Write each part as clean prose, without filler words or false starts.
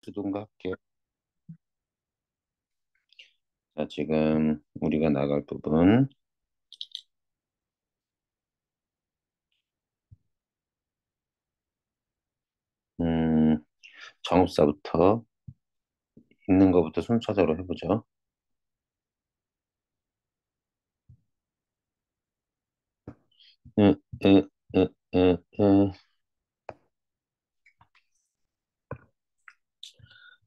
주든가 할게요. 자, 지금 우리가 나갈 부분, 음, 정읍사부터 있는 것부터 순서대로 해보죠. 으, 으, 으, 으, 으.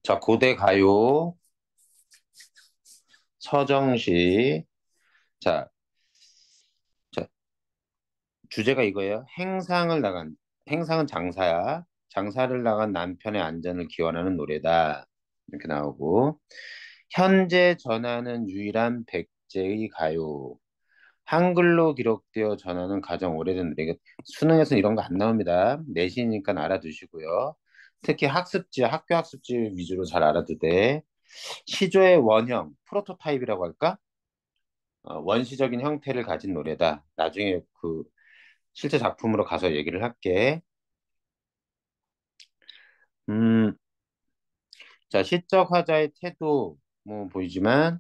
자, 고대 가요, 서정시. 자, 자, 주제가 이거예요. 행상은 장사야. 장사를 나간 남편의 안전을 기원하는 노래다. 이렇게 나오고, 현재 전하는 유일한 백제의 가요. 한글로 기록되어 전하는 가장 오래된 노래. 수능에서 이런 거 안 나옵니다. 내신이니까 알아두시고요. 특히 학교 학습지 위주로 잘 알아도 돼. 시조의 원형, 프로토타입이라고 할까? 원시적인 형태를 가진 노래다. 나중에 그 실제 작품으로 가서 얘기를 할게. 음, 자, 시적 화자의 태도 뭐 보이지만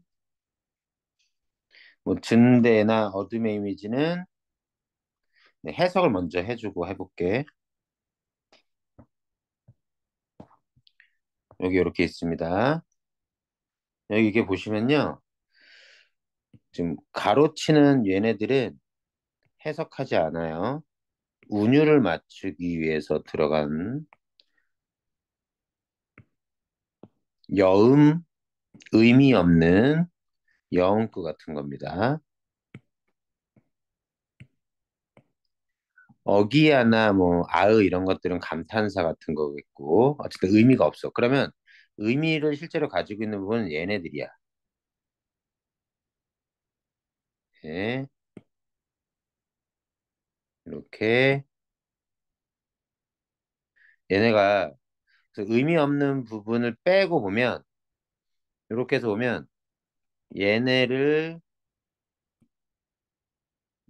뭐 증대나 어둠의 이미지는 네, 해석을 먼저 해주고 해볼게. 여기 이렇게 있습니다. 여기 이게 보시면요. 지금 가로치는 얘네들은 해석하지 않아요. 운율을 맞추기 위해서 들어간 여음, 의미 없는 여음구 같은 겁니다. 어기야나 뭐 아의 이런 것들은 감탄사 같은 거겠고 어쨌든 의미가 없어. 그러면 의미를 실제로 가지고 있는 부분은 얘네들이야. 네, 이렇게 얘네가 그 의미 없는 부분을 빼고 보면 이렇게 해서 보면 얘네를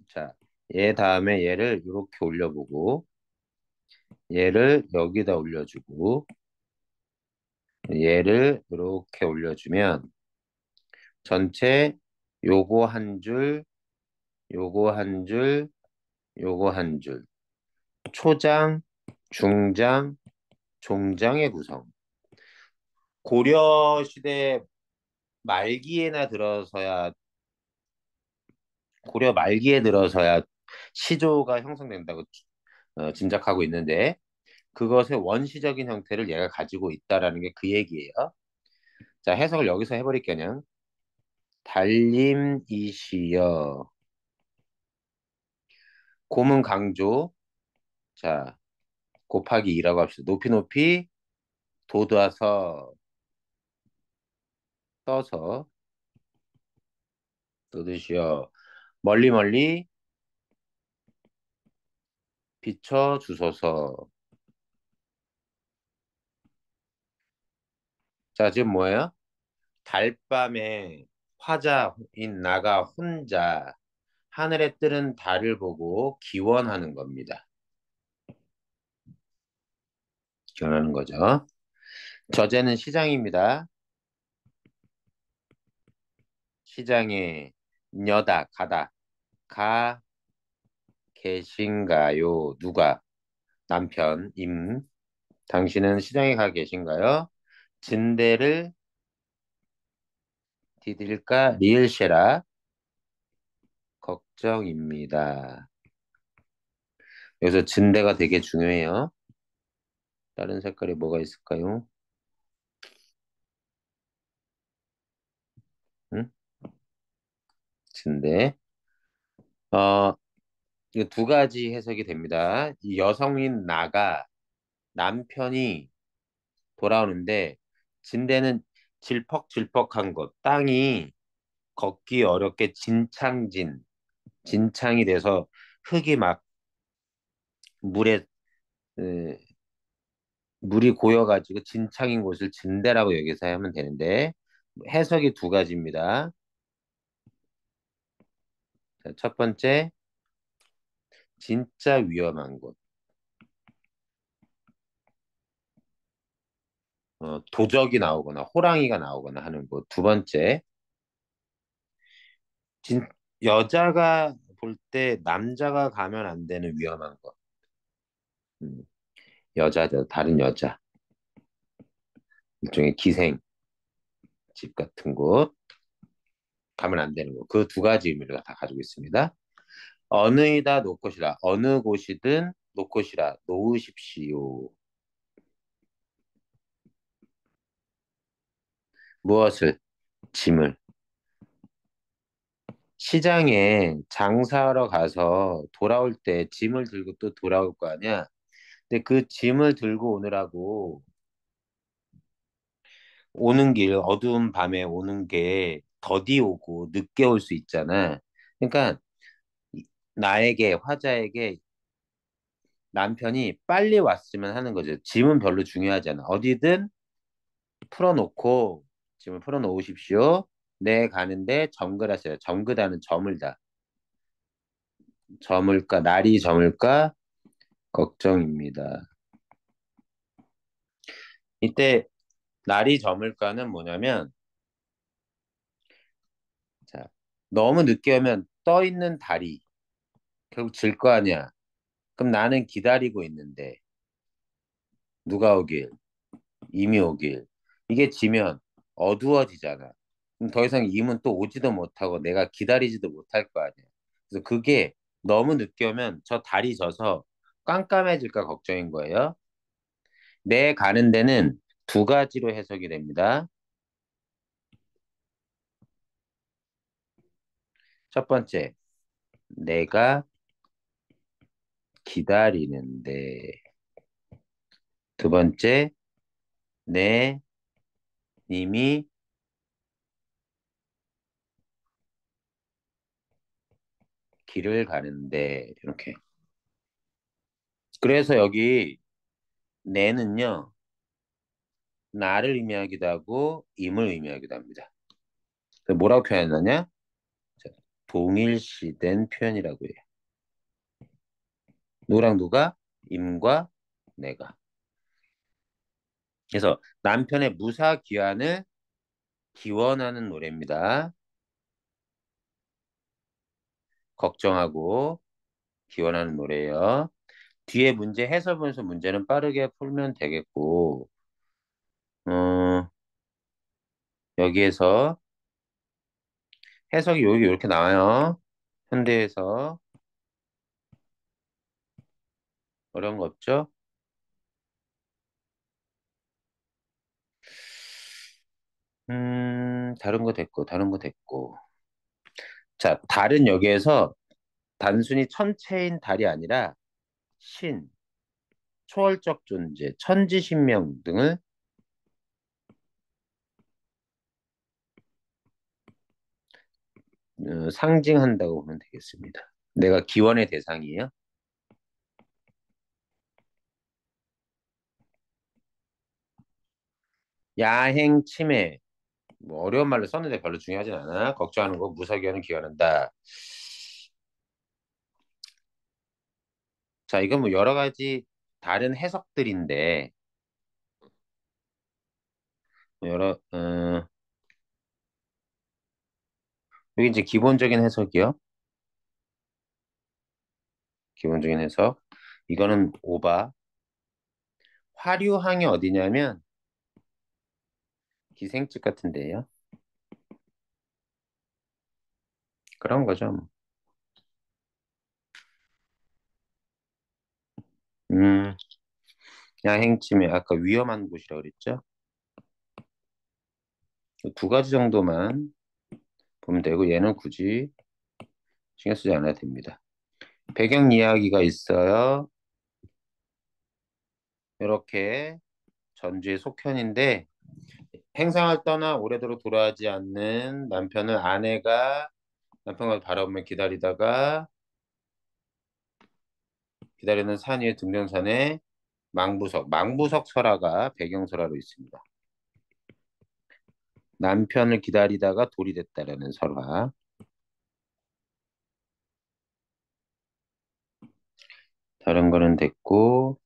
자, 얘 다음에 얘를 이렇게 올려보고 얘를 여기다 올려주고 얘를 이렇게 올려주면 전체 요거 한 줄, 요거 한 줄, 요거 한 줄. 초장, 중장, 종장의 구성. 고려 시대 말기에나 들어서야 고려 말기에 들어서야 시조가 형성된다고 짐작하고 있는데 그것의 원시적인 형태를 얘가 가지고 있다라는 게 그 얘기예요. 자, 해석을 여기서 해버릴게요. 그냥 달림이시여 곰은 강조 자 곱하기 2라고 합시다. 높이 높이 돋아서 떠서 돋으시어 멀리 멀리 비춰 주소서. 자, 지금 뭐예요? 달밤에 화자인 나가 혼자 하늘에 뜨는 달을 보고 기원하는 겁니다. 기원하는 거죠. 저제는 시장입니다. 시장에 녀다 가다 가 계신가요? 누가? 남편 임. 당신은 시장에 가 계신가요? 진대를 디딜까 리을쉐라 걱정입니다. 여기서 진대가 되게 중요해요. 다른 색깔이 뭐가 있을까요? 응? 진대. 어, 이거 두 가지 해석이 됩니다. 이 여성인 나가 남편이 돌아오는데 진대는 질퍽질퍽한 곳, 땅이 걷기 어렵게 진창이 돼서 흙이 막 물에 에, 물이 고여가지고 진창인 곳을 진대라고 여기서 하면 되는데 해석이 두 가지입니다. 자, 첫 번째, 진짜 위험한 곳. 도적이 나오거나 호랑이가 나오거나 하는 곳. 두 번째, 진, 여자가 볼 때 남자가 가면 안 되는 위험한 곳. 음, 여자죠. 다른 여자. 일종의 기생집 같은 곳. 가면 안 되는 곳. 그 두 가지 의미를 다 가지고 있습니다. 어느이다 놓고시라. 어느 곳이든 놓고시라. 놓으십시오. 무엇을? 짐을. 시장에 장사하러 가서 돌아올 때 짐을 들고 또 돌아올 거 아니야? 근데 그 짐을 들고 오느라고 오는 길, 어두운 밤에 오는 게 더디 오고 늦게 올 수 있잖아. 그러니까 나에게, 화자에게 남편이 빨리 왔으면 하는 거죠. 짐은 별로 중요하지 않아. 어디든 풀어놓고 짐을 풀어놓으십시오. 네, 가는데 정글하세요. 정글하는 저물다. 저물까, 날이 저물까, 걱정입니다. 이때 날이 저물까는 뭐냐면, 자, 너무 늦게 오면 떠 있는 달이 결국 질 거 아니야. 그럼 나는 기다리고 있는데, 누가 오길, 이미 오길. 이게 지면 어두워지잖아. 그럼 더 이상 임은 또 오지도 못하고 내가 기다리지도 못할 거 아니야. 그래서 그게 너무 늦게 오면 저 달이 져서 깜깜해질까 걱정인 거예요. 내 가는 데는 두 가지로 해석이 됩니다. 첫 번째, 내가 기다리는데. 두 번째, 내 님이 길을 가는데. 이렇게. 그래서 여기 내는요, 나를 의미하기도 하고 임을 의미하기도 합니다. 그래서 뭐라고 표현하냐? 자, 동일시된 표현이라고 해요. 누구랑 누가? 임과 내가. 그래서 남편의 무사 귀환을 기원하는 노래입니다. 걱정하고 기원하는 노래예요. 뒤에 문제 해설 보면서 문제는 빠르게 풀면 되겠고, 어, 여기에서 해석이 여기 이렇게 나와요. 현대에서 어려운 거 없죠? 다른 거 됐고, 다른 거 됐고. 자, 달은 여기에서 단순히 천체인 달이 아니라 신, 초월적 존재, 천지신명 등을 상징한다고 보면 되겠습니다. 내가 기원의 대상이에요. 야행, 치매, 뭐 어려운 말로 썼는데 별로 중요하진 않아. 걱정하는 거, 무사기한은 기원한다. 자, 이건 뭐 여러 가지 다른 해석들인데, 여러, 여기 이제 기본적인 해석이요. 기본적인 해석. 이거는 오바. 화류항이 어디냐면 기생집 같은데요. 그런 거죠. 뭐. 음, 야행침에 아까 위험한 곳이라고 그랬죠? 두 가지 정도만 보면 되고 얘는 굳이 신경 쓰지 않아도 됩니다. 배경 이야기가 있어요. 이렇게 전주의 속편인데 행상을 떠나 오래도록 돌아오지 않는 남편은 아내가 남편을 바라보며 기다리다가 기다리는 산 위의 등변산에 망부석 설화가 배경설화로 있습니다. 남편을 기다리다가 돌이 됐다라는 설화. 다른 거는 됐고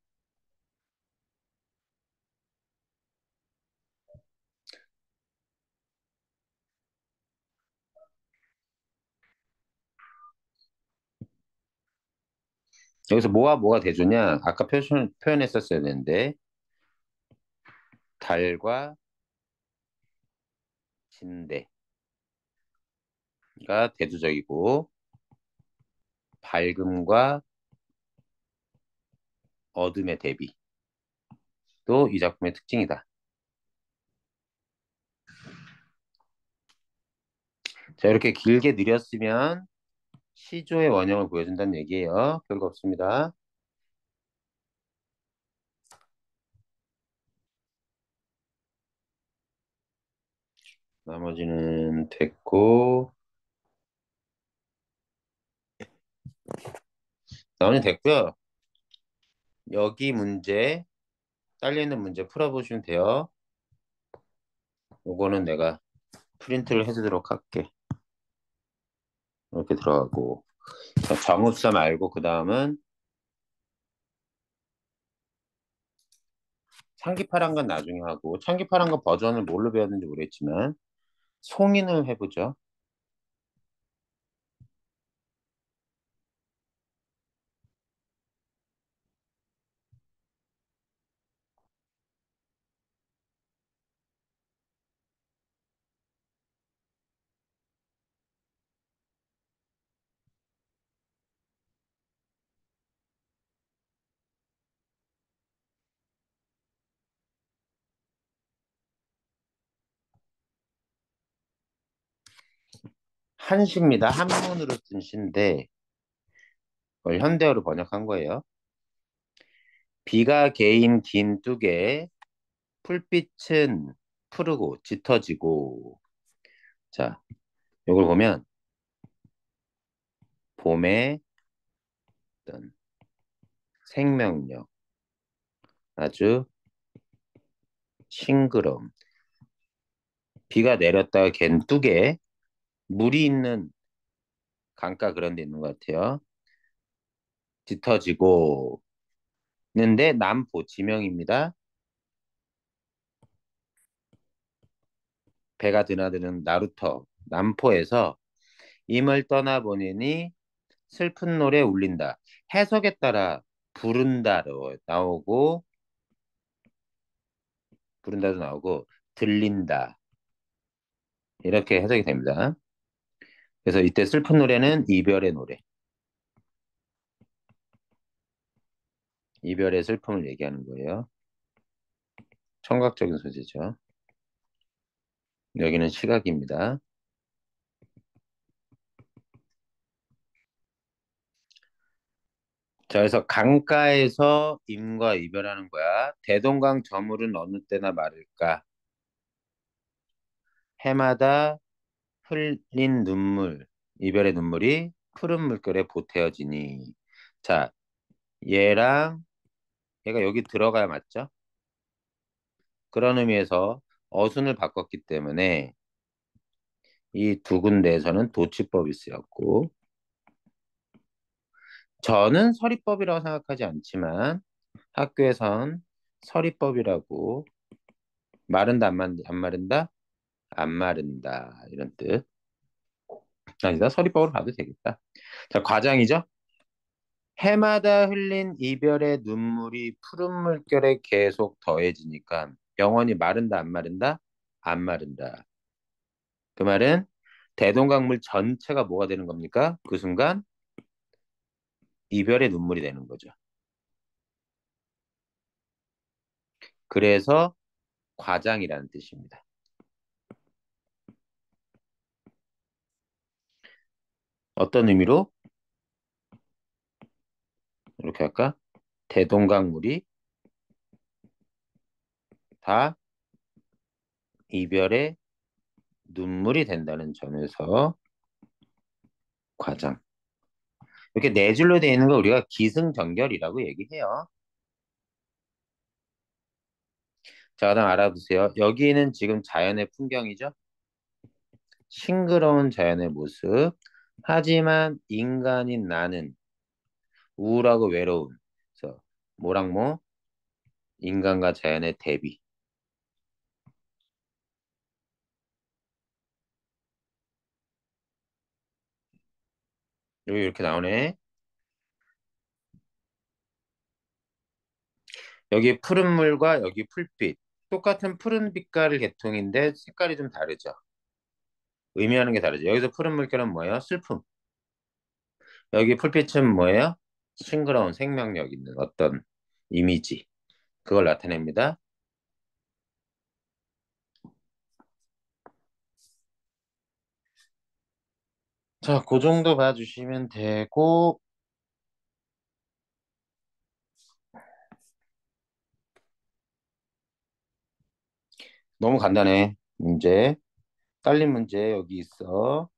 여기서 뭐가 대조냐? 아까 표현했었어야 되는데 달과 진대가 대조적이고 밝음과 어둠의 대비도 이 작품의 특징이다. 자, 이렇게 길게 느렸으면 시조의 원형을 보여준다는 얘기예요. 별거 없습니다. 나머지는 됐고, 나머지는 됐고요. 여기 문제, 딸려있는 문제 풀어보시면 돼요. 요거는 내가 프린트를 해주도록 할게. 이렇게 들어가고. 자, 정읍사 말고, 그 다음은 창기파란 건 나중에 하고, 창기파란 건 버전을 뭘로 배웠는지 모르겠지만, 송인을 해보죠. 한시입니다. 한문으로 쓴 시인데, 그걸 현대어로 번역한 거예요. 비가 개인 긴 뚝에 풀빛은 푸르고 짙어지고. 자, 이걸 보면 봄의 어떤 생명력, 아주 싱그러움. 비가 내렸다가 갠 뚝에 물이 있는 강가 그런 데 있는 것 같아요. 짙어지고 있는데 남포 지명입니다. 배가 드나드는 나루터 남포에서 임을 떠나보내니 슬픈 노래 울린다. 해석에 따라 부른다로 나오고 부른다도 나오고 들린다 이렇게 해석이 됩니다. 그래서 이때 슬픈 노래는 이별의 노래, 이별의 슬픔을 얘기하는 거예요. 청각적인 소재죠. 여기는 시각입니다. 자, 그래서 강가에서 임과 이별하는 거야. 대동강 저물은 어느 때나 마를까. 해마다 흘린 눈물, 이별의 눈물이 푸른 물결에 보태어지니. 자, 얘랑 얘가 여기 들어가야 맞죠? 그런 의미에서 어순을 바꿨기 때문에 이 두 군데에서는 도치법이 쓰였고, 저는 서리법이라고 생각하지 않지만 학교에선 서리법이라고 마른다 안 마른다 안 마른다 이런 뜻. 아니다 서리법으로 봐도 되겠다. 자 과장이죠. 해마다 흘린 이별의 눈물이 푸른 물결에 계속 더해지니까 영원히 마른다 안 마른다 안 마른다. 그 말은 대동강물 전체가 뭐가 되는 겁니까? 그 순간 이별의 눈물이 되는 거죠. 그래서 과장이라는 뜻입니다. 어떤 의미로? 이렇게 할까? 대동강물이 다 이별의 눈물이 된다는 점에서 과장. 이렇게 네 줄로 되어 있는 거 우리가 기승전결이라고 얘기해요. 자, 그다음 알아두세요. 여기는 지금 자연의 풍경이죠. 싱그러운 자연의 모습. 하지만 인간인 나는 우울하고 외로운. 그래서 뭐랑 뭐? 인간과 자연의 대비. 여기 이렇게 나오네. 여기 푸른 물과 여기 풀빛. 똑같은 푸른 빛깔 계통인데 색깔이 좀 다르죠. 의미하는 게 다르죠. 여기서 푸른 물결은 뭐예요? 슬픔. 여기 풀빛은 뭐예요? 싱그러운 생명력 있는 어떤 이미지. 그걸 나타냅니다. 자, 그 정도 봐주시면 되고, 너무 간단해. 문제. 딸린 문제 여기 있어.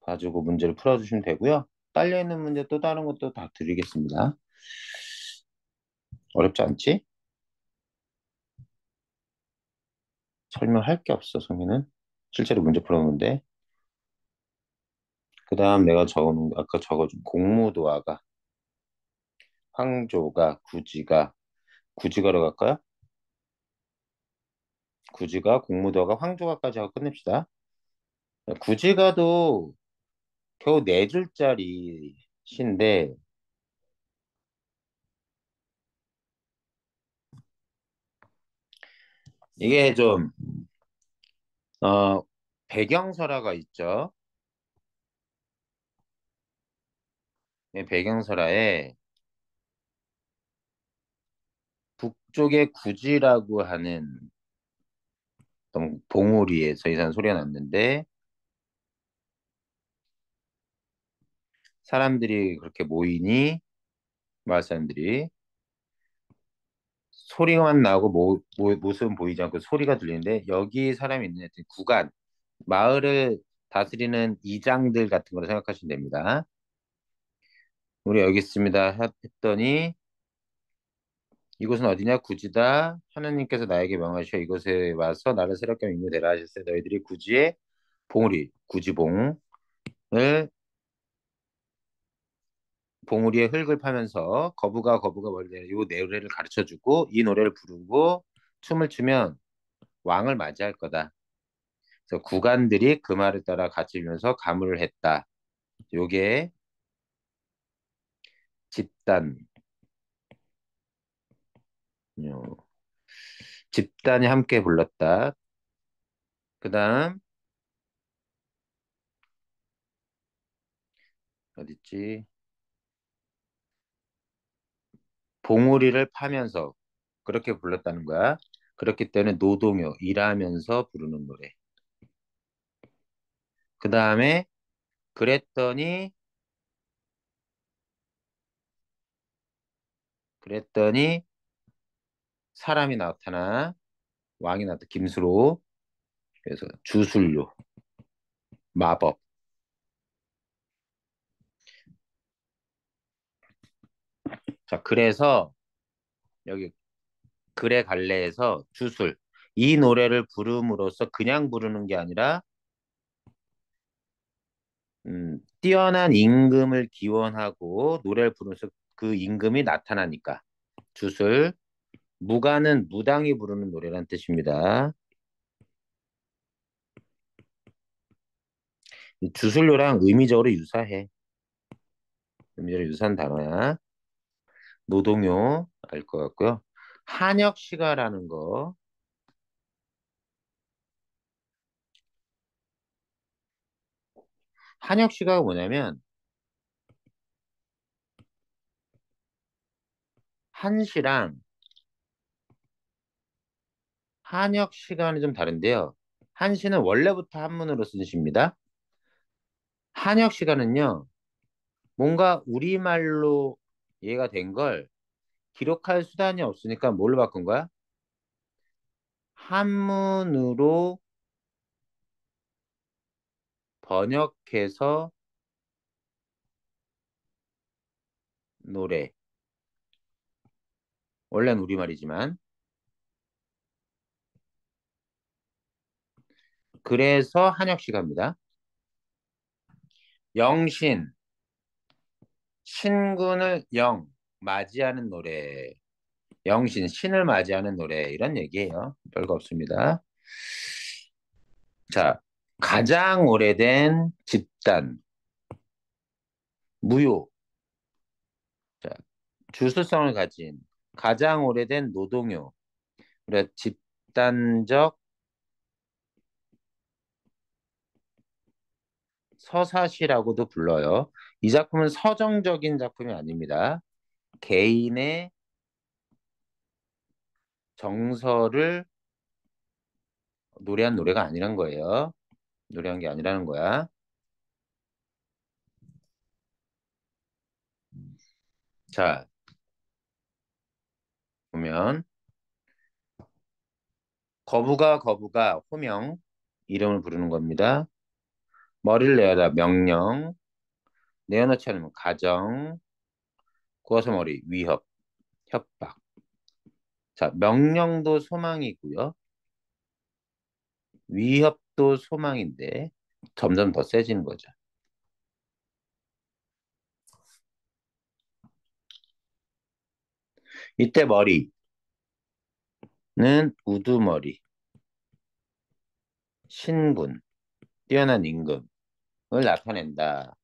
봐주고 문제를 풀어주시면 되고요. 딸려있는 문제 또 다른 것도 다 드리겠습니다. 어렵지 않지? 설명할 게 없어, 성민은. 실제로 문제 풀었는데. 그 다음 내가 적어놓은, 아까 적어준 공무도화가, 황조가, 구지가, 구지가로 갈까요? 구지가, 공무도화가, 황조가까지 하고 끝냅시다. 구지가도 겨우 네 줄짜리 시인데, 이게 좀, 어, 배경설화가 있죠. 이 배경설화에 북쪽의 구지라고 하는 어떤 봉우리에서 이상 소리가 났는데, 사람들이 그렇게 모이니, 마을 사람들이 소리만 나고 모습은 보이지 않고 소리가 들리는데, 여기 사람이 있는 하여튼 구간, 마을을 다스리는 이장들 같은 거로 생각하시면 됩니다. 우리 여기 있습니다 했더니, 이곳은 어디냐? 구지다. 하나님께서 나에게 명하시어 이곳에 와서 나를 새롭게 인도되라 하셨어요. 너희들이 구지의 봉우리, 구지봉을, 봉우리의 흙을 파면서 거부가 멀리 이 노래를 가르쳐주고 이 노래를 부르고 춤을 추면 왕을 맞이할 거다. 그래서 구간들이 그 말을 따라 같이 울면서 가물을 했다. 요게 집단, 요, 집단이 함께 불렀다. 그 다음 어딨지? 봉우리를 파면서 그렇게 불렀다는 거야. 그렇기 때문에 노동요, 일하면서 부르는 노래. 그 다음에 그랬더니 그랬더니 사람이 나타나 왕이 나타 김수로 그래서 주술로 마법. 자, 그래서 여기 글의 갈래에서 주술 이 노래를 부름으로써 그냥 부르는 게 아니라 뛰어난 임금을 기원하고 노래를 부르면서 그 임금이 나타나니까 주술 무가는 무당이 부르는 노래란 뜻입니다. 주술료랑 의미적으로 유사해. 의미적으로 유사한 단어야. 노동요 알 것 같고요. 한역시가라는 거. 한역시가가 뭐냐면 한시랑 한역시가는 좀 다른데요. 한시는 원래부터 한문으로 쓴 시입니다. 한역시가는요. 뭔가 우리말로 이해가 된 걸 기록할 수단이 없으니까 뭘로 바꾼 거야? 한문으로 번역해서 노래. 원래는 우리말이지만. 그래서 한역시가입니다. 영신, 신군을 맞이하는 노래. 영신, 신을 맞이하는 노래. 이런 얘기예요. 별거 없습니다. 자, 가장 오래된 집단, 무효. 자, 주수성을 가진 가장 오래된 노동요. 그래, 집단적 서사시라고도 불러요. 이 작품은 서정적인 작품이 아닙니다. 개인의 정서를 노래한 노래가 아니란 거예요. 노래한 게 아니라는 거야. 자, 보면 거부가 호명, 이름을 부르는 겁니다. 머리를 내어라 명령, 내어놓지 않으면 가정, 구워서 머리 위협, 협박. 자, 명령도 소망이고요. 위협도 소망인데 점점 더 세지는 거죠. 이때 머리는 우두머리, 신분, 뛰어난 임금을 나타낸다.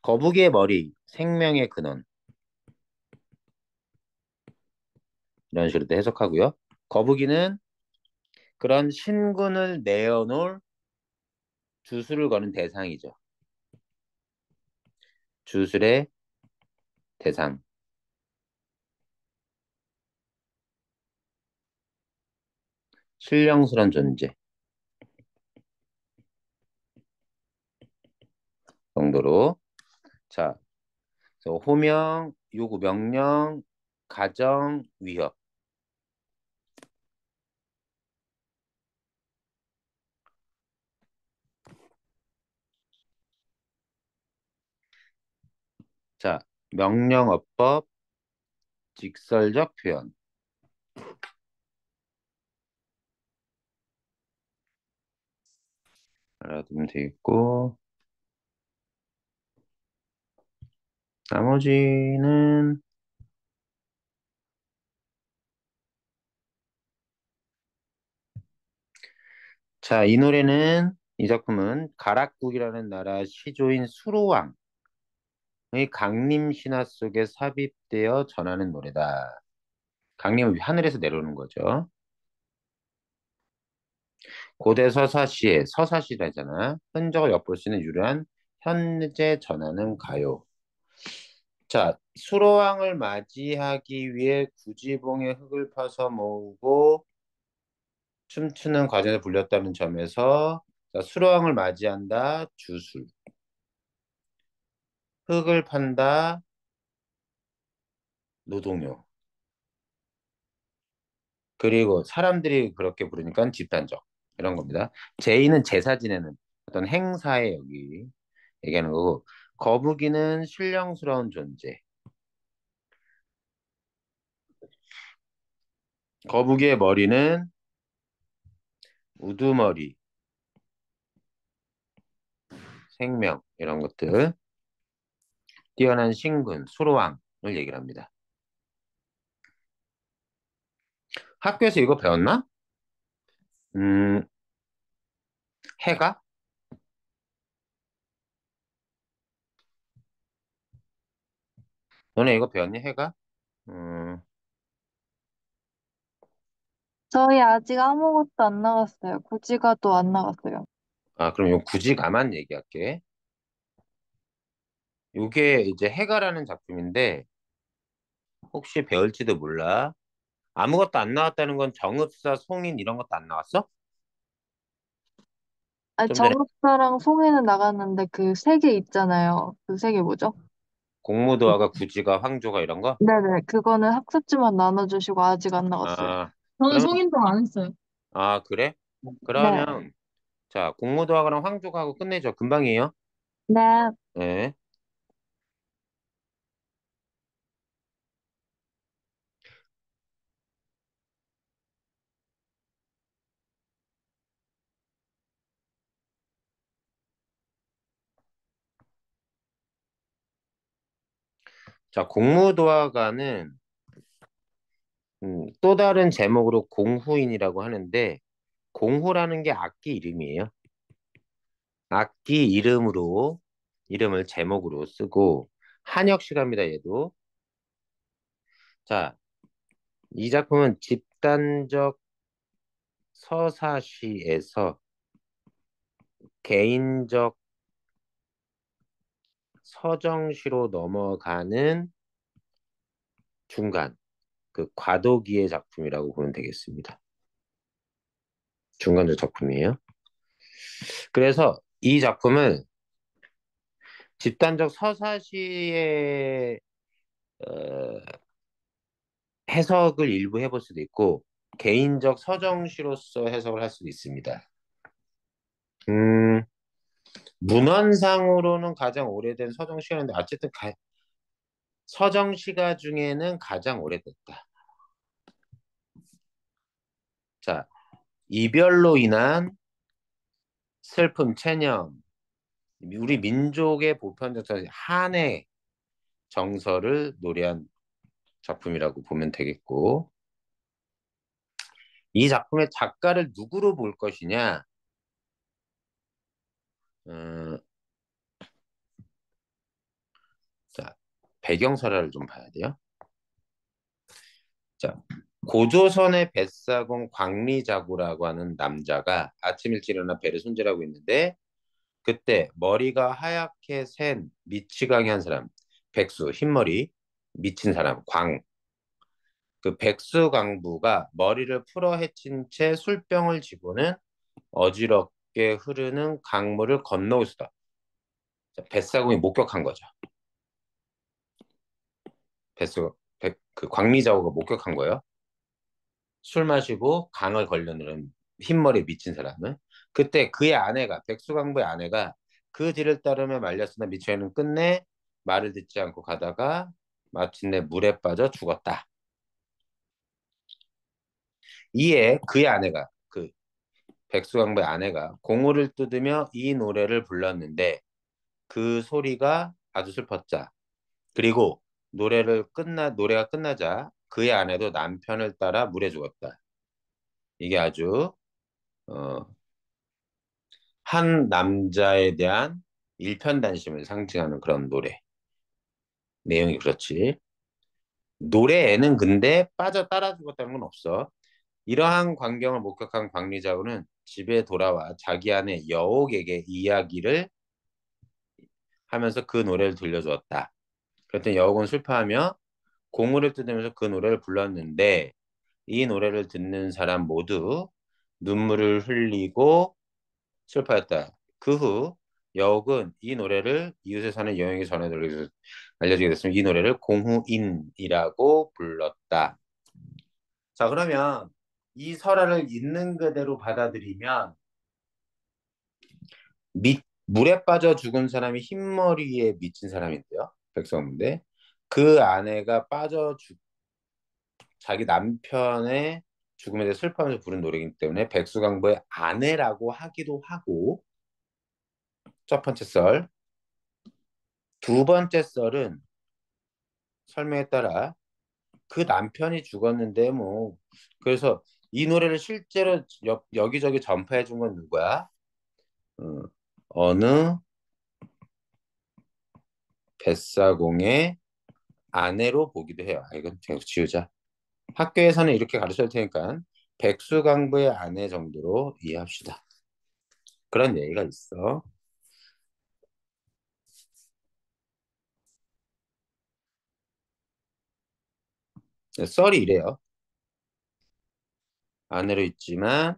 거북이의 머리, 생명의 근원. 이런 식으로 해석하고요. 거북이는 그런 신군을 내어놓을 주술을 거는 대상이죠. 주술의 대상. 신령스러운 존재 정도로. 자, 그래서 호명, 요구, 명령, 가정, 위협. 자, 명령어법, 직설적 표현. 알아두면 되겠고, 나머지는, 자, 이 작품은 가락국이라는 나라 시조인 수로왕의 강림 신화 속에 삽입되어 전하는 노래다. 강림은 하늘에서 내려오는 거죠. 고대 서사시에 서사시라잖아. 흔적을 엿볼 수 있는 유일한 현재 전하는 가요. 자, 수로왕을 맞이하기 위해 구지봉에 흙을 파서 모으고 춤추는 과정을 불렸다는 점에서 자, 수로왕을 맞이한다 주술, 흙을 판다 노동요. 그리고 사람들이 그렇게 부르니까 집단적 이런 겁니다. 제의는 제사 지내는 어떤 행사에 여기 얘기하는 거고 거북이는 신령스러운 존재. 거북이의 머리는 우두머리, 생명 이런 것들. 뛰어난 신군, 수로왕을 얘기를 합니다. 학교에서 이거 배웠나? 음, 해가? 너네 이거 배웠니? 해가? 음, 저희 아직 아무것도 안 나갔어요. 고지가도 안 나갔어요. 아, 그럼 요 구지가만 얘기할게. 요게 이제 해가라는 작품인데 혹시 배울지도 몰라. 아무것도 안 나왔다는 건 정읍사, 송인 이런 것도 안 나왔어? 아니, 좀 전에 정읍사랑 송이는 나갔는데 그 세 개 있잖아요. 그 세 개 뭐죠? 공무도화가 구지가 황조가 이런 거? 네네, 그거는 학습지만 나눠주시고 아직 안 나갔어요. 아, 저는 그러면 송인도 안 했어요. 아, 그래? 네. 그러면 자, 공무도화가랑 황조가 하고 끝내죠. 금방이에요. 네. 네. 자, 공무도화가는 또 다른 제목으로 공후인이라고 하는데 공후라는 게 악기 이름이에요. 악기 이름을 제목으로 쓰고 한역 시가입니다, 얘도. 자, 이 작품은 집단적 서사시에서 개인적 서정시로 넘어가는 중간, 그 과도기의 작품이라고 보면 되겠습니다. 중간적 작품이에요. 그래서 이 작품은 집단적 서사시의 해석을 일부 해볼 수도 있고 개인적 서정시로서 해석을 할 수도 있습니다. 음, 문헌상으로는 가장 오래된 서정시가인데 어쨌든 서정시가 중에는 가장 오래됐다. 자, 이별로 인한 슬픔, 체념, 우리 민족의 보편적 한의 정서를 노래한 작품이라고 보면 되겠고, 이 작품의 작가를 누구로 볼 것이냐? 음, 자, 배경설화를 좀 봐야 돼요. 자, 고조선의 뱃사공 광리자구라고 하는 남자가 아침 일찍 일어나 배를 손질하고 있는데 그때 머리가 하얗게 센 미치광이 한 사람, 백수, 흰머리, 미친 사람, 그 백수광부가 머리를 풀어 헤친 채 술병을 쥐고는 어지럽게 흐르는 강물을 건너고 있었다. 자, 뱃사공이 목격한 거죠. 그 광리자구가 목격한 거예요. 술 마시고 강을 걸려는 흰머리에 미친 사람은 그때 그의 아내가 백수광부의 아내가 그 뒤를 따르며 말렸으나 미처에는 끝내 말을 듣지 않고 가다가 마침내 물에 빠져 죽었다. 이에 그의 아내가 그 백수광부의 아내가 공을 뜯으며 이 노래를 불렀는데 그 소리가 아주 슬펐자. 그리고 노래가 끝나자 그의 아내도 남편을 따라 물에 죽었다. 이게 아주 어, 한 남자에 대한 일편단심을 상징하는 그런 노래. 내용이 그렇지. 노래에는 근데 빠져 따라 죽었다는 건 없어. 이러한 광경을 목격한 광리자우는 집에 돌아와 자기 아내 여옥에게 이야기를 하면서 그 노래를 들려주었다. 그랬더니 여옥은 슬퍼하며 공을 뜯으면서 그 노래를 불렀는데 이 노래를 듣는 사람 모두 눈물을 흘리고 슬퍼했다. 그 후 여옥은 이 노래를 이웃에 사는 여행에 전해들기 위해서 알려지게 됐으면 이 노래를 공후인이라고 불렀다. 자, 그러면 이 설화를 있는 그대로 받아들이면 물에 빠져 죽은 사람이 흰머리에 미친 사람인데요. 백성인데 그 아내가 자기 남편의 죽음에 대해 슬퍼하면서 부른 노래이기 때문에 백수강보의 아내라고 하기도 하고 첫 번째 썰. 두 번째 썰은 설명에 따라 그 남편이 죽었는데 뭐 그래서 이 노래를 실제로 여기저기 전파해 준 건 누구야? 어, 어느 뱃사공의 아내로 보기도 해요. 아, 이건 계속 지우자. 학교에서는 이렇게 가르칠 테니까 백수강부의 아내 정도로 이해합시다. 그런 얘기가 있어. 썰이 이래요. 아내로 있지만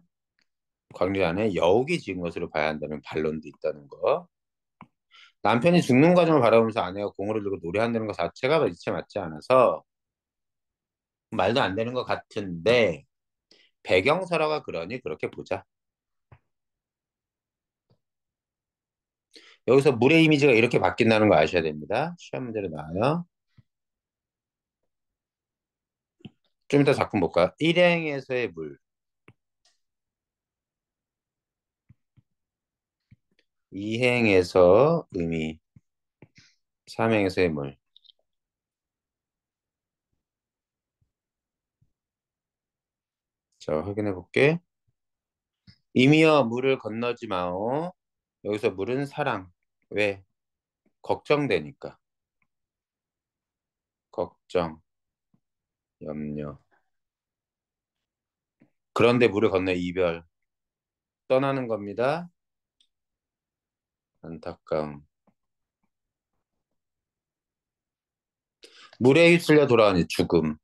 광리 안에 여욱이 지은 것으로 봐야 한다는 반론도 있다는 거. 남편이 죽는 과정을 바라보면서 아내가 공을 들고 노래한다는 것 자체가 이치에 맞지 않아서 말도 안 되는 것 같은데 배경설화가 그러니 그렇게 보자. 여기서 물의 이미지가 이렇게 바뀐다는 거 아셔야 됩니다. 시험 문제로 나와요. 좀 이따 작품 볼까? 일행에서의 물, 이행에서 의미, 삼행에서의 물. 자, 확인해 볼게. 이미여 물을 건너지 마오. 여기서 물은 사랑. 왜? 걱정되니까. 걱정, 염려. 그런데 물을 건너 이별. 떠나는 겁니다. 안타까움. 물에 휩쓸려 돌아가니 죽음.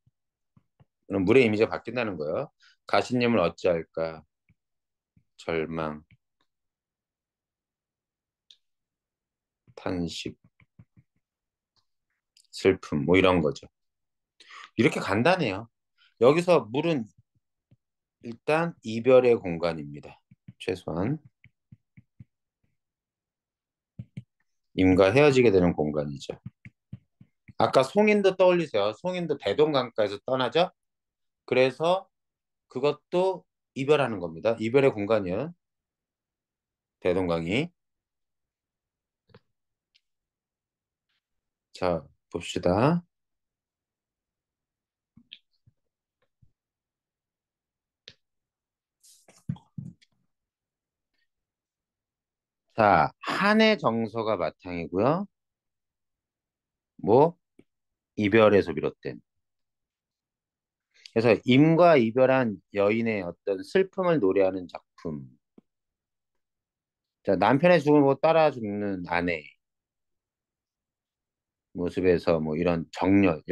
그럼 물의 이미지가 바뀐다는 거예요. 가신님을 어찌할까? 절망, 탄식, 슬픔, 뭐 이런 거죠. 이렇게 간단해요. 여기서 물은 일단 이별의 공간입니다. 최소한 임과 헤어지게 되는 공간이죠. 아까 송인도 떠올리세요. 송인도 대동강가에서 떠나죠. 그래서 그것도 이별하는 겁니다. 이별의 공간이요. 대동강이. 자, 봅시다. 자, 한의 정서가 바탕이고요. 뭐 이별에서 비롯된. 그래서 임과 이별한 여인의 어떤 슬픔을 노래하는 작품. 자, 남편의 죽음을 보고 따라 죽는 아내 모습에서 뭐 이런 정열,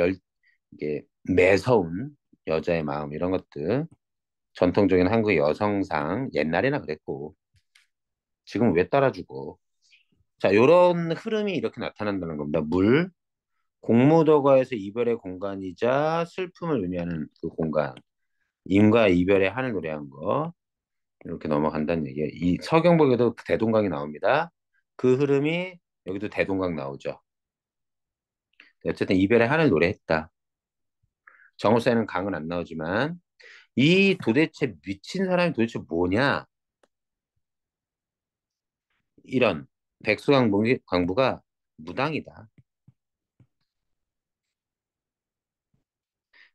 이게 매서운 여자의 마음 이런 것들. 전통적인 한국 여성상 옛날에나 그랬고 지금 왜 따라주고. 자, 요런 흐름이 이렇게 나타난다는 겁니다. 물, 공무도가에서 이별의 공간이자 슬픔을 의미하는 그 공간. 임과 이별의 한을 노래한 거. 이렇게 넘어간다는 얘기예요. 이 서경복에도 대동강이 나옵니다. 그 흐름이 여기도 대동강 나오죠. 어쨌든 이별의 한을 노래했다. 정우세는 강은 안 나오지만 이 도대체 미친 사람이 도대체 뭐냐? 이런 백수광부가 무당이다.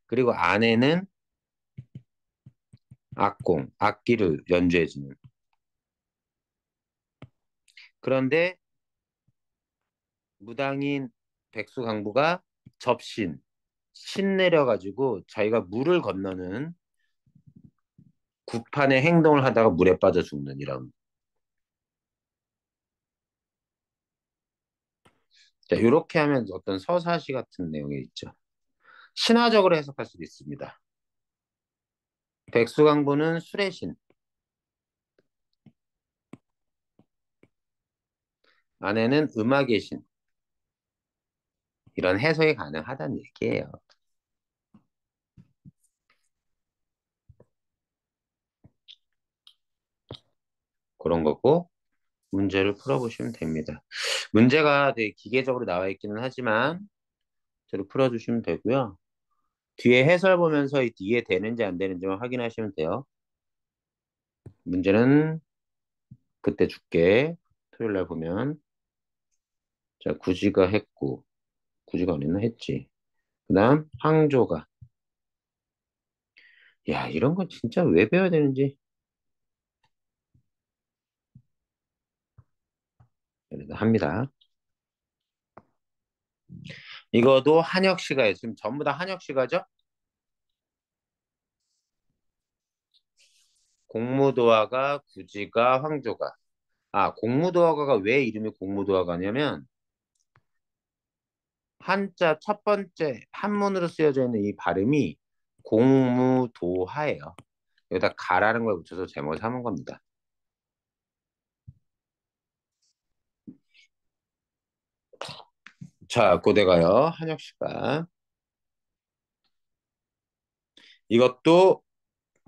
그리고 아내는 악공, 악기를 연주해주는. 그런데 무당인 백수광부가 접신, 신 내려가지고 자기가 물을 건너는 구판의 행동을 하다가 물에 빠져 죽는 이런. 자, 이렇게 하면 어떤 서사시 같은 내용이 있죠. 신화적으로 해석할 수도 있습니다. 백수광부는 술의 신, 아내는 음악의 신. 이런 해석이 가능하다는 얘기예요. 그런 거고 문제를 풀어보시면 됩니다. 문제가 되게 기계적으로 나와 있기는 하지만 저를 풀어주시면 되고요. 뒤에 해설 보면서 이해되는지 안 되는지만 확인하시면 돼요. 문제는 그때 줄게. 토요일 날 보면. 자, 구지가 했고, 구지가 안 했나? 했지. 그 다음, 항조가. 야, 이런 건 진짜 왜 배워야 되는지. 합니다. 이거도 한혁 씨가 해요. 지금 전부 다 한혁 씨가죠? 공무도화가, 구지가, 황조가. 아, 공무도화가가 왜 이름이 공무도화가냐면, 한자 첫 번째 한문으로 쓰여져 있는 이 발음이 공무도하예요. 여기다 가라는 걸 붙여서 제목을 삼은 겁니다. 자, 고대가요. 한혁 씨가. 이것도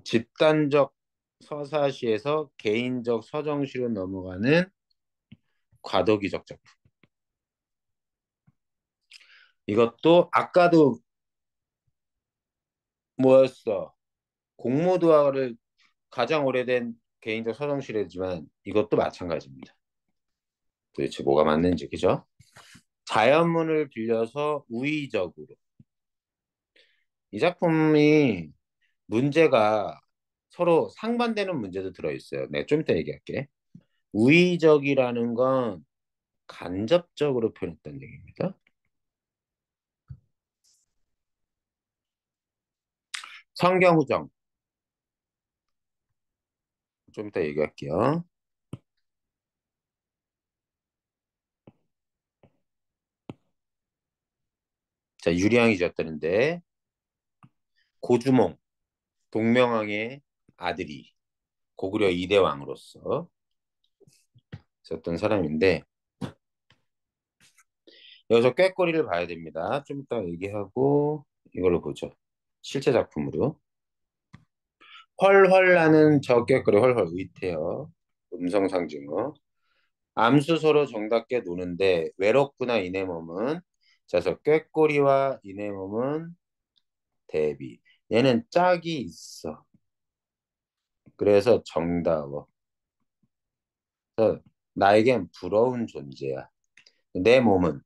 집단적 서사시에서 개인적 서정시로 넘어가는 과도기적 작품. 이것도 아까도 뭐였어? 공모도화를 가장 오래된 개인적 서정시래지만 이것도 마찬가지입니다. 도대체 뭐가 맞는지 그죠? 자연문을 빌려서 우의적으로 이 작품이 문제가 서로 상반되는 문제도 들어있어요. 네, 좀 이따 얘기할게. 우의적이라는 건 간접적으로 표현했다는 얘기입니다. 성경후정. 좀 이따 얘기할게요. 자, 유리왕이 지었다는데, 고주몽, 동명왕의 아들이 고구려 2대 왕으로서 있었던 사람인데, 여기서 꾀꼬리를 봐야 됩니다. 좀 이따 얘기하고 이걸로 보죠. 실제 작품으로. 헐헐 나는 저 꾀꼬리 헐헐 의태어 음성 상징어. 암수 서로 정답게 노는데 외롭구나 이내 몸은. 자, 그래서 꾀꼬리와 이내 몸은 대비. 얘는 짝이 있어. 그래서 정다워. 그래서 나에겐 부러운 존재야. 내 몸은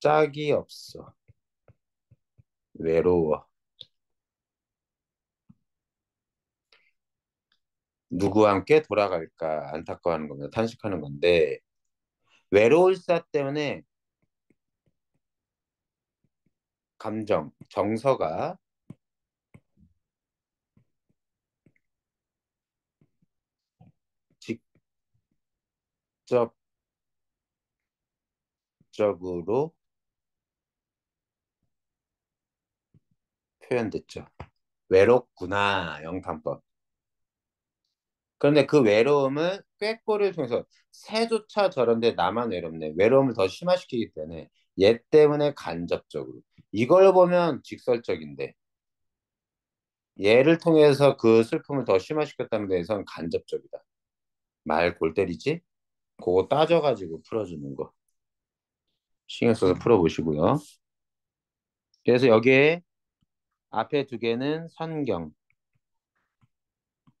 짝이 없어. 외로워. 누구와 함께 돌아갈까 안타까워하는 겁니다. 탄식하는 건데 외로울사 때문에 감정, 정서가 직접적으로 표현됐죠. 외롭구나, 영탄법. 그런데 그 외로움은 꾀꼬리를 통해서 새조차 저런데 나만 외롭네. 외로움을 더 심화시키기 때문에 얘 때문에 간접적으로. 이걸 보면 직설적인데 얘를 통해서 그 슬픔을 더 심화시켰다는 데에선 간접적이다. 말 골 때리지? 그거 따져가지고 풀어주는 거. 신경 써서 풀어보시고요. 그래서 여기에 앞에 두 개는 선경,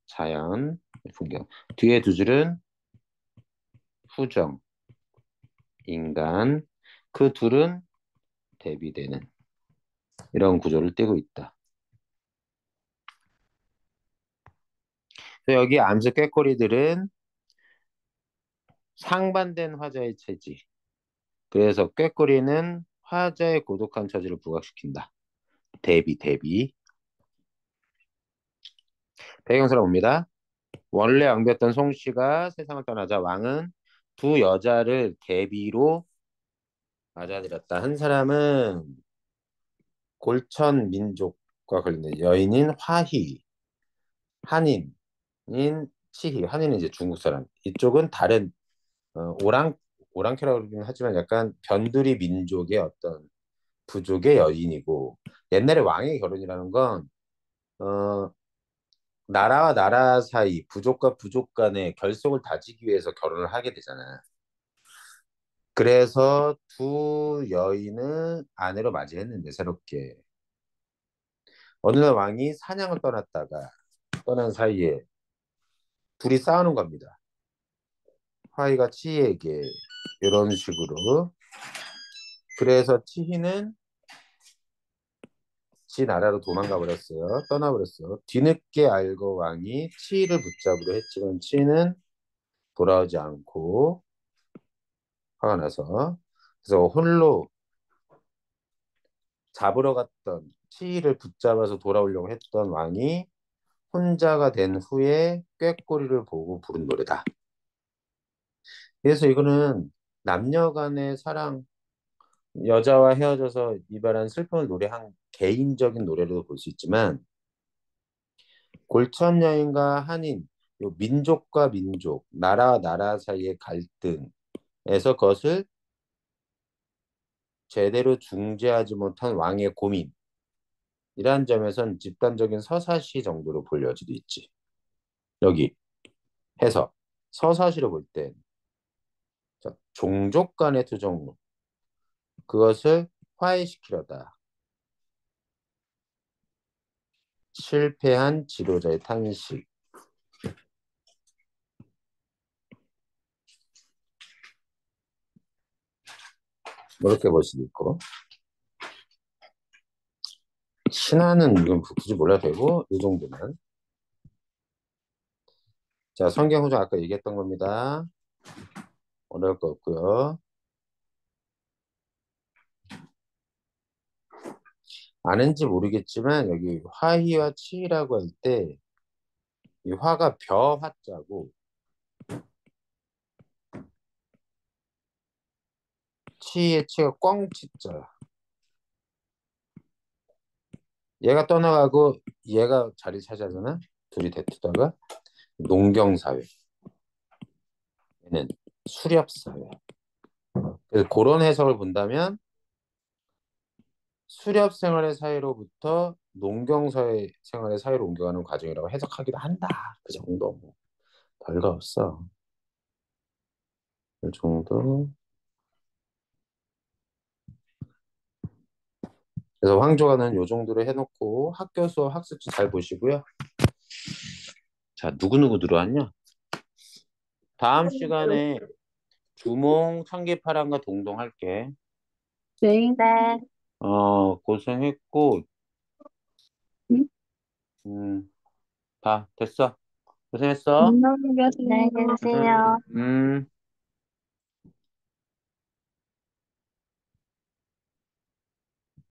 자연, 풍경. 뒤에 두 줄은 후정, 인간. 그 둘은 대비되는 이런 구조를 띠고 있다. 그래서 여기 암수 꾀꼬리들은 상반된 화자의 체질. 그래서 꾀꼬리는 화자의 고독한 처지를 부각시킨다. 대비, 대비. 배경사를 봅니다. 원래 왕비였던 송씨가 세상을 떠나자 왕은 두 여자를 대비로 맞아들였다. 한 사람은 골천 민족과 관련된 여인인 화희, 한인인 치희. 한인은 이제 중국 사람. 이쪽은 다른 오랑 오랑캐라고 그러긴 하지만 약간 변두리 민족의 어떤 부족의 여인이고 옛날에 왕의 결혼이라는 건 어, 나라와 나라 사이 부족과 부족 간의 결속을 다지기 위해서 결혼을 하게 되잖아. 그래서 두 여인을 아내로 맞이했는데 새롭게 어느 날 왕이 사냥을 떠났다가 떠난 사이에 둘이 싸우는 겁니다. 화이가 치희에게 이런 식으로. 그래서 치희는 지 나라로 도망가 버렸어요. 떠나버렸어요. 뒤늦게 알고 왕이 치희를 붙잡으려 했지만 치희는 돌아오지 않고 화가 나서 그래서 홀로 잡으러 갔던 치희를 붙잡아서 돌아오려고 했던 왕이 혼자가 된 후에 꾀꼬리를 보고 부른 노래다. 그래서 이거는 남녀 간의 사랑, 여자와 헤어져서 이별한 슬픔을 노래한 개인적인 노래로 볼 수 있지만 골천 여인과 한인, 요 민족과 민족, 나라와 나라 사이의 갈등에서 그것을 제대로 중재하지 못한 왕의 고민, 이러한 점에선 집단적인 서사시 정도로 볼 여지도 있지. 여기 해서 서사시로 볼 때 종족 간의 투정, 그것을 화해시키려다 실패한 지도자의 탄식. 뭐 이렇게 볼 수도 있고 신화는 이건 굳이 몰라도 되고 이 정도만. 자, 성경후조 아까 얘기했던 겁니다. 어려울 거 없고요. 아는지 모르겠지만 여기 화희와 치라고 할 때 이 화가 벼 화자고 치의 치가 꽝치자야. 얘가 떠나가고 얘가 자리 차지하잖아. 둘이 대투다가 농경사회, 얘는 수렵사회. 그래서 그런 해석을 본다면 수렵 생활의 사이로부터 농경사회 생활의 사이로 옮겨가는 과정이라고 해석하기도 한다. 그 정도 뭐 별거 없어. 그 정도. 그래서 황조가는 요 정도로 해놓고 학교 수업 학습지 잘 보시고요. 자, 누구누구 들어왔냐? 다음 시간에 주몽, 청계파랑과 동동할게. 네. 네. 고생했고, 응? 다 됐어. 고생했어. 안녕히 계세요. 네, 음, 계세요. 음.